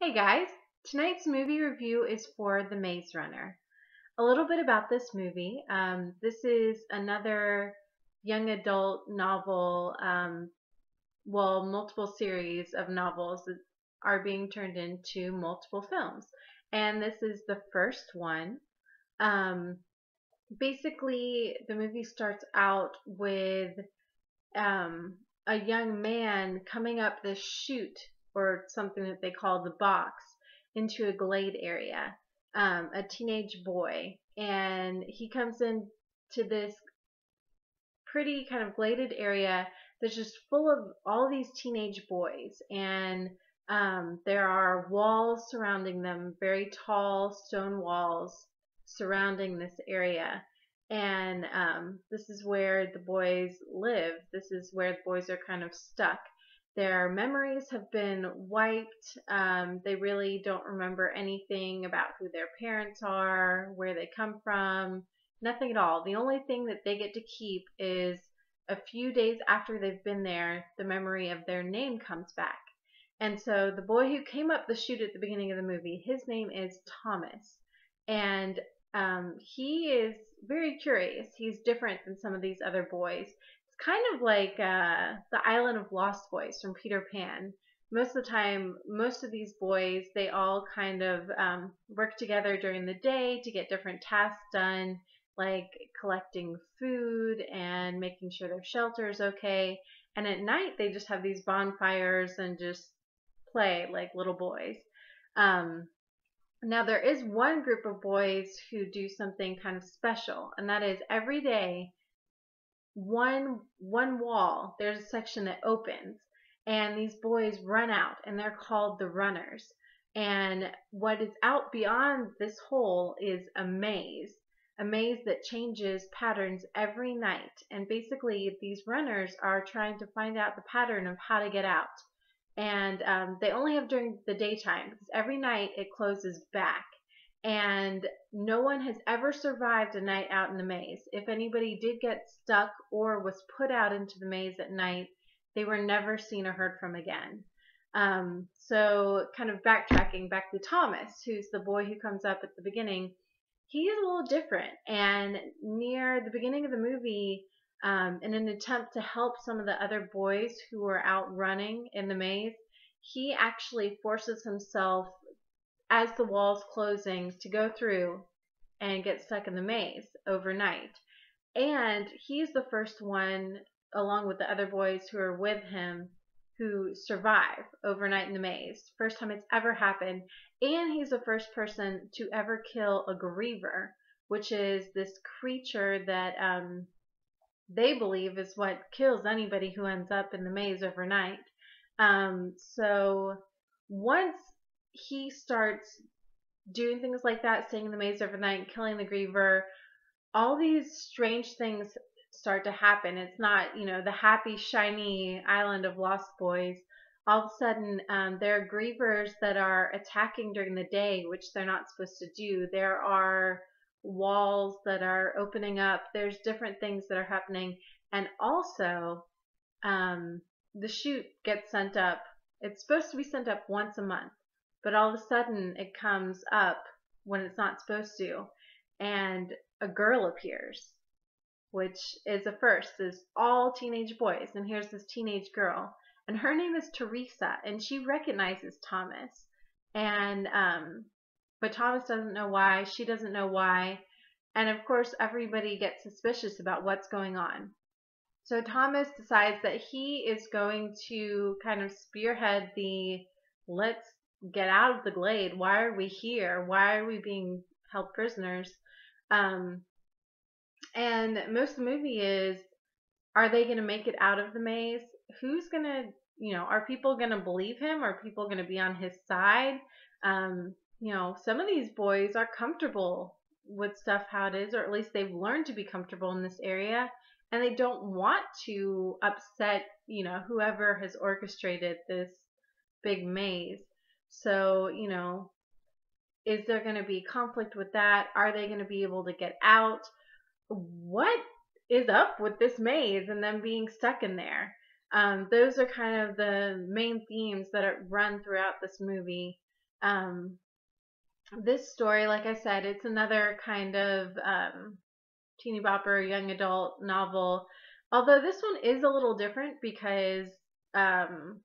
Hey guys, tonight's movie review is for The Maze Runner. A little bit about this movie. This is another young adult novel, multiple series of novels that are being turned into multiple films. And this is the first one. Um, Basically, the movie starts out with um, a young man coming up this chute or something that they call the box into a glade area, a teenage boy, and he comes into this pretty kind of gladed area that's just full of all these teenage boys, and there are walls surrounding them, very tall stone walls surrounding this area. And this is where the boys live. This is where the boys are kind of stuck. Their memories have been wiped. They really don't remember anything about who their parents are, where they come from, nothing at all. The only thing that they get to keep is a few days after they've been there, the memory of their name comes back. And so the boy who came up the chute at the beginning of the movie, his name is Thomas. And he is very curious. He's different than some of these other boys. It's kind of like the Island of Lost Boys from Peter Pan. Most of the time, most of these boys, they all kind of work together during the day to get different tasks done, like collecting food and making sure their shelter is okay. And at night, they just have these bonfires and just play like little boys. Um, Now, there is one group of boys who do something kind of special, and that is every day, one wall, there's a section that opens, and these boys run out, and they're called the runners. And what is out beyond this hole is a maze that changes patterns every night. And basically, these runners are trying to find out the pattern of how to get out. And they only have during the daytime because every night it closes back. And no one has ever survived a night out in the maze. If anybody did get stuck or was put out into the maze at night, they were never seen or heard from again. So, kind of backtracking back to Thomas, who's the boy who comes up at the beginning, he is a little different. And near the beginning of the movie, in an attempt to help some of the other boys who are out running in the maze, he actually forces himself as the wall's closing to go through and get stuck in the maze overnight. And he's the first one, along with the other boys who are with him, who survive overnight in the maze. First time it's ever happened. And he's the first person to ever kill a griever, which is this creature that they believe is what kills anybody who ends up in the maze overnight. So once he starts doing things like that, staying in the maze overnight, killing the griever, all these strange things start to happen. It's not, the happy, shiny island of Lost Boys. All of a sudden, there are grievers that are attacking during the day, which they're not supposed to do. There are walls that are opening up. There's different things that are happening. And also, the chute gets sent up. It's supposed to be sent up once a month, but all of a sudden it comes up when it's not supposed to. And a girl appears, which is a first. Is all teenage boys, and here's this teenage girl, and her name is Teresa, and she recognizes Thomas, and but Thomas doesn't know why. She doesn't know why, and of course everybody gets suspicious about what's going on. So Thomas decides that he is going to kind of spearhead the let's get out of the glade. Why are we here? Why are we being held prisoners? Um, and most of the movie is, are they going to make it out of the maze? Who's going to, are people going to believe him? Are people going to be on his side? Some of these boys are comfortable with stuff how it is, or at least they've learned to be comfortable in this area, and they don't want to upset, whoever has orchestrated this big maze. So, is there going to be conflict with that? Are they going to be able to get out? What is up with this maze and them being stuck in there? Those are kind of the main themes that run throughout this movie. This story, like I said, it's another kind of teeny bopper young adult novel. Although this one is a little different because um,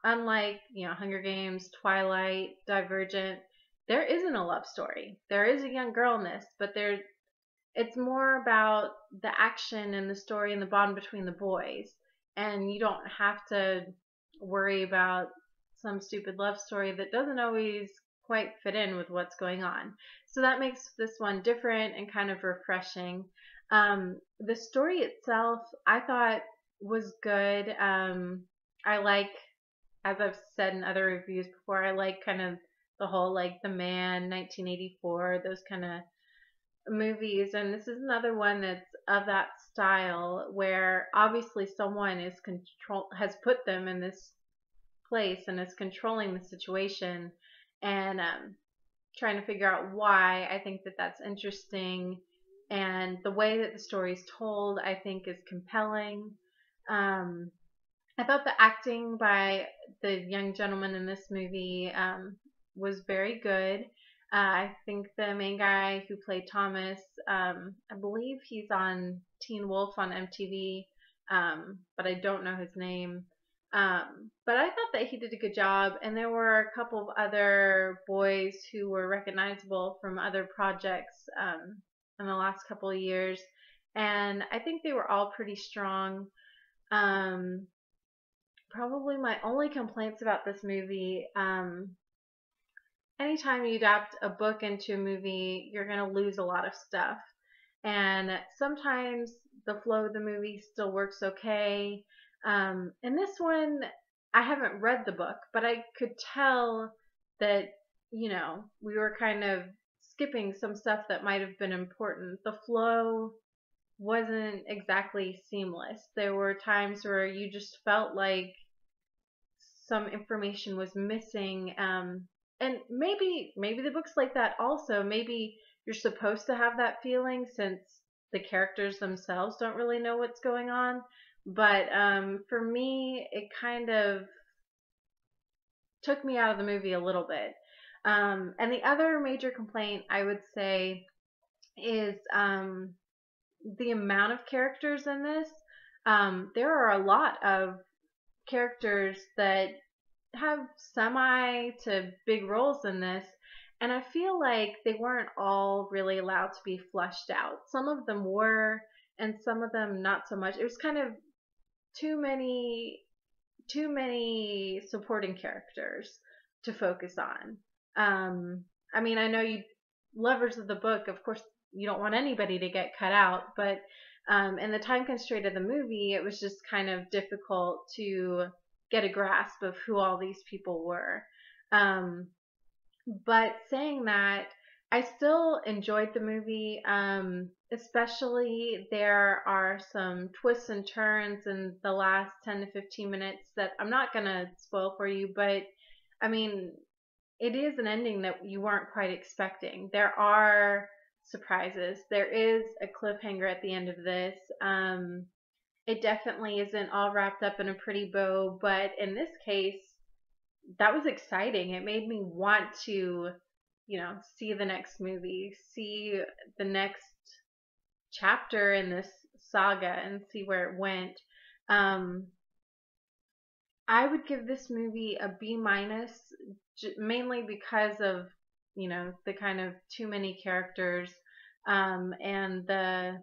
unlike, Hunger Games, Twilight, Divergent, there isn't a love story. There is a young girl in this, but it's more about the action and the story and the bond between the boys. And you don't have to worry about some stupid love story that doesn't always quite fit in with what's going on. So that makes this one different and kind of refreshing. The story itself, I thought, was good. I like, as I've said in other reviews before, I like kind of the whole like The Man, 1984, those kind of movies. And this is another one that's of that style where obviously someone has put them in this place and is controlling the situation, and trying to figure out why. I think that that's interesting, and the way that the story is told, I think, is compelling. Um, I thought the acting by the young gentleman in this movie was very good. I think the main guy who played Thomas, I believe he's on Teen Wolf on MTV, but I don't know his name. But I thought that he did a good job, and there were a couple of other boys who were recognizable from other projects in the last couple of years, and I think they were all pretty strong. Um, Probably my only complaints about this movie, anytime you adapt a book into a movie, you're going to lose a lot of stuff. And sometimes the flow of the movie still works okay. In this one, I haven't read the book, but I could tell that, we were kind of skipping some stuff that might have been important. The flow wasn't exactly seamless. There were times where you just felt like some information was missing. And maybe the book's like that also. Maybe you're supposed to have that feeling since the characters themselves don't really know what's going on. But for me, it kind of took me out of the movie a little bit. And the other major complaint I would say is the amount of characters in this. There are a lot of characters that have semi to big roles in this, and I feel like they weren't all really allowed to be fleshed out. Some of them were, and some of them not so much. It was kind of too many supporting characters to focus on. I mean, I know you lovers of the book, of course, you don't want anybody to get cut out, but in the time constraint of the movie, it was just kind of difficult to get a grasp of who all these people were. Um, but saying that, I still enjoyed the movie. Especially there are some twists and turns in the last 10 to 15 minutes that I'm not going to spoil for you, but I mean, it is an ending that you weren't quite expecting. There are surprises. There is a cliffhanger at the end of this. It definitely isn't all wrapped up in a pretty bow, but in this case, that was exciting. It made me want to, see the next movie, see the next chapter in this saga and see where it went. Um, I would give this movie a B minus, mainly because of, the kind of too many characters, and the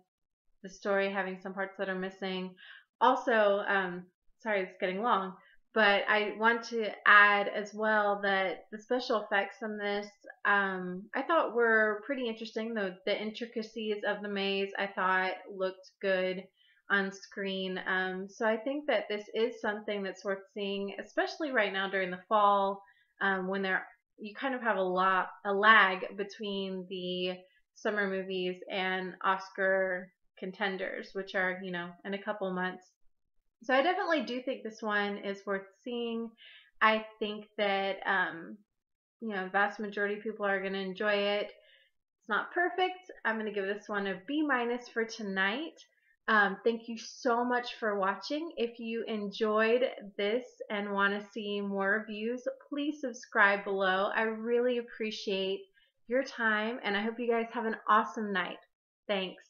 story having some parts that are missing. Also, sorry, it's getting long, but I want to add as well that the special effects on this, I thought were pretty interesting. The intricacies of the maze I thought looked good on screen. So I think that this is something that's worth seeing, especially right now during the fall, when you kind of have a lag between the summer movies and Oscar contenders, which are, in a couple months. So I definitely do think this one is worth seeing. I think that, vast majority of people are going to enjoy it. It's not perfect. I'm going to give this one a B minus for tonight. Thank you so much for watching. If you enjoyed this and want to see more reviews, please subscribe below. I really appreciate your time, and I hope you guys have an awesome night. Thanks.